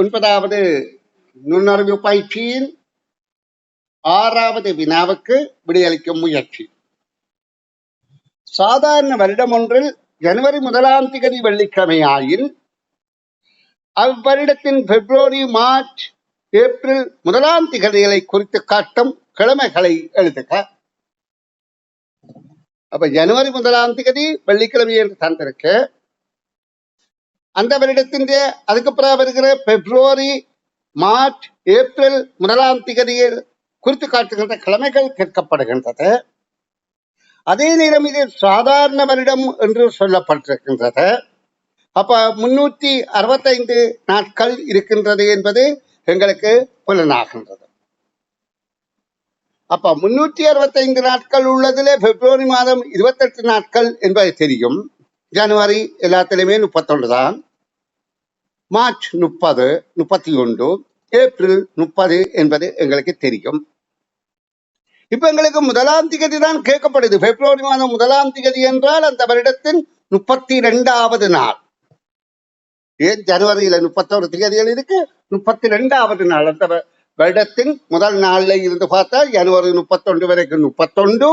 9வது நுண்ணறிவு பயிற்சியின் 6வது வினாவுக்கு விடையளிக்கும் முயற்சி. சாதாரண வருடம் ஒன்றில் ஜனவரி 1ஆம் தேதி வெள்ளிக்கிழமையாயின் அவ்வருடத்தின் பிப்ரவரி, மார்ச், ஏப்ரல் 1ஆம் தேதிகளை குறித்து காட்டும் கிழமைகளை எழுதுக. அப்ப ஜனவரி 1ஆம் தேதி வெள்ளிக்கிழமை என்று தந்திருக்க, அந்த வருடத்தின் அதுக்கு பிறகு வருகிற பிப்ரவரி, மார்ச், ஏப்ரல் 1ஆம் தேதியில் குறித்து காட்டுகின்ற கிழமைகள் கேட்கப்படுகின்றது. அதே நேரம் இது சாதாரண வருடம் என்று சொல்லப்பட்டிருக்கின்றது. அப்ப 365 நாட்கள் இருக்கின்றது என்பது எங்களுக்கு புலனாகின்றது. அப்ப 365 நாட்கள் உள்ளதிலே பிப்ரவரி மாதம் 28 நாட்கள் என்பது தெரியும். ஜனவரி எல்லாத்திலுமே 31 தான், மார்ச் 30, 31, ஏப்ரல் 30 என்பது எங்களுக்கு தெரியும். இப்ப எங்களுக்கு 1ஆம் தேதி தான் கேட்கப்படுது. பிப்ரவரி மாதம் 1ஆம் தேதி என்றால் அந்த வருடத்தின் 32வது நாள். ஏன் ஜனவரியில 31 தேதிகள் இருக்கு, 32வது நாள். அந்த வருடத்தின் முதல் நாள்ல இருந்து பார்த்தா ஜனவரி 31 வரைக்கும் 31.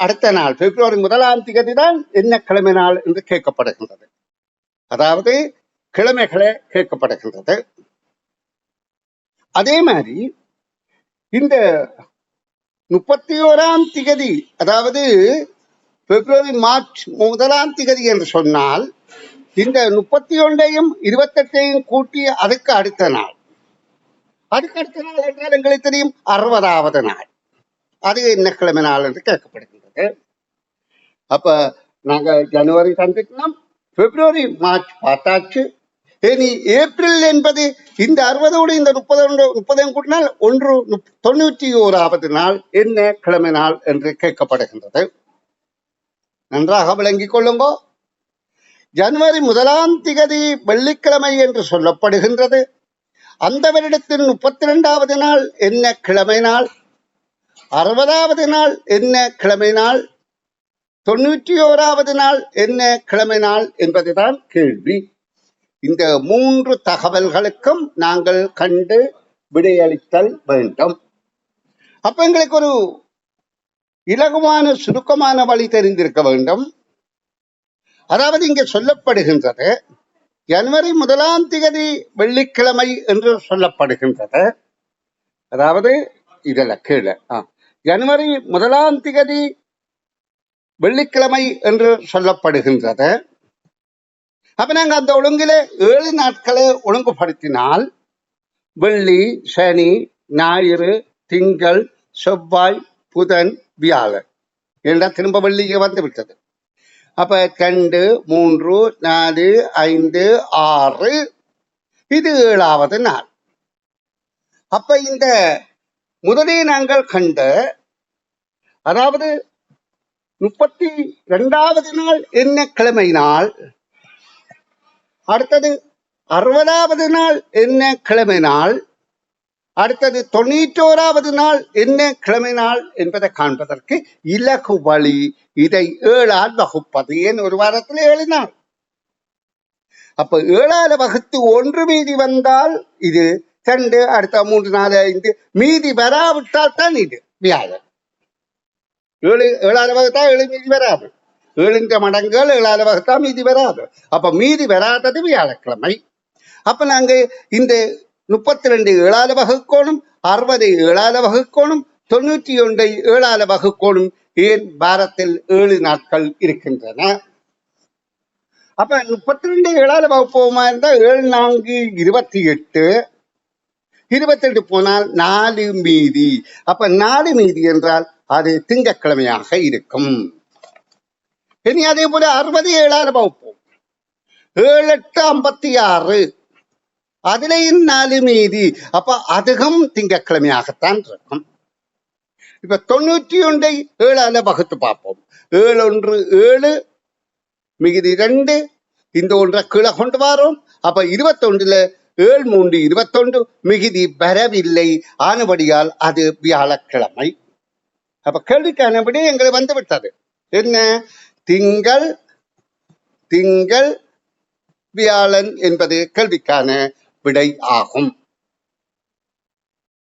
அடுத்த நாள் பிப்ரவரி 1ஆம் தேதி தான் என்ன கிழமை நாள் என்று கேட்கப்படுகின்றது. அதாவது கிழமைகளை கேட்கப்படுகின்றது. அதே மாதிரி இந்த 31ஆம் தேதி, அதாவது பிப்ரவரி, மார்ச் 1ஆம் தேதி என்று சொன்னால் இந்த 31ஐயும் 28ஐயும் கூட்டி அதுக்கு அடுத்த நாள், என்றால் எங்களுக்கு தெரியும் 60வது நாள். அது என்ன கிழமை நாள் என்று கேட்கப்படுகின்றது. அப்ப நாங்க ஜனவரி தந்துக்கணும், பிப்ரவரி, மார்ச் பார்த்தாச்சு. இனி ஏப்ரல் என்பது இந்த 60ஓடு இந்த 30 கூட்டினால் 91வது நாள் என்ன கிழமை நாள் என்று கேட்கப்படுகின்றது. நன்றாக விளங்கிக் கொள்ளுங்கோ. ஜனவரி 1ஆம் தேதி வெள்ளிக்கிழமை என்று சொல்லப்படுகின்றது. அந்த வருடத்தின் 32வது நாள் என்ன கிழமை நாள், 60வது நாள் என்ன கிழமை நாள், 91வது நாள் என்ன கிழமை நாள் என்பதுதான் கேள்வி. இந்த 3 தகவல்களுக்கும் நாங்கள் கண்டு விடையளித்தல் வேண்டும். அப்ப எங்களுக்கு ஒரு இலகுவான சுருக்கமான வழி தெரிந்திருக்க வேண்டும். அதாவது இங்கே சொல்லப்படுகின்றது ஜனவரி 1ஆம் தேதி வெள்ளிக்கிழமை என்று சொல்லப்படுகின்றது. அதாவது இதெல்லாம் கீழே ஜனவரி 1ஆம் தேதி வெள்ளிக்கிழமை என்று சொல்லப்படுகின்றது. அப்ப நாங்க அந்த ஒழுங்கில 7 நாட்களை ஒழுங்குபடுத்தினால் வெள்ளி, சனி, ஞாயிறு, திங்கள், செவ்வாய், புதன், வியாழன் என்ற திரும்ப வெள்ளிக்கு வந்து விட்டது. அப்ப 2, 3, 4, 5, 6 இது 7வது நாள். அப்ப இந்த முதலே நாங்கள் கண்ட, அதாவது 32வது நாள் என்ன கிழமை நாள், அடுத்தது 60வது நாள் என்ன கிழமை நாள், அடுத்தது 91வது நாள் என்ன கிழமை நாள் என்பதை காண்பதற்கு இலகு வழி இதை 7ஆல் வகுப்பது. ஏன் ஒரு வாரத்தில் 7 நாள். அப்ப 7ஆல் வகுத்து 1 மீதி வந்தால் இது 2, அடுத்த 3, 4, 5 மீதி வராவிட்டால் தான் இது வியாழன். 7ஆல் வகுத்தா 7 மீதி வராது. 7 மடங்குகள் 7ஆல் வகுத்தா மீதி வராது. அப்ப மீதி வராதது வியாழக்கிழமை. அப்ப நாங்க இந்த 32 7ஆல் வகுக்கோணும், 60 7ஆல் வகுக்கோணும், 91 7ஆல் வகுக்கோணும். ஏன் வாரத்தில் 7 நாட்கள் இருக்கின்றன. அப்ப 32 7ஆல் வகுப்போமா இருந்தால் 7 4 28, 28 போனால் 4 மீதி. அப்ப 4 மீதி என்றால் அது திங்கட்கிழமையாக இருக்கும். இனி அதே போல 60 7ஆல் வகுப்போம். 7 8 56, அதுலயும் 4 மீதி. அப்ப அதுவும் திங்கட்கிழமையாகத்தான் இருக்கும். இப்ப 91 7ஆல் வகுத்து பார்ப்போம். 7 1 7, மிகுதி 2, இந்த ஒன்றை கீழே கொண்டு வரோம். அப்ப 21ல 7 3 21, மிகுதி வரவில்லை. ஆனபடியால் அது வியாழக்கிழமை. அப்ப கேள்விக்கானபடி எங்களுக்கு வந்து விட்டது. என்ன? திங்கள் வியாழன் என்பது கேள்விக்கான விடை ஆகும்.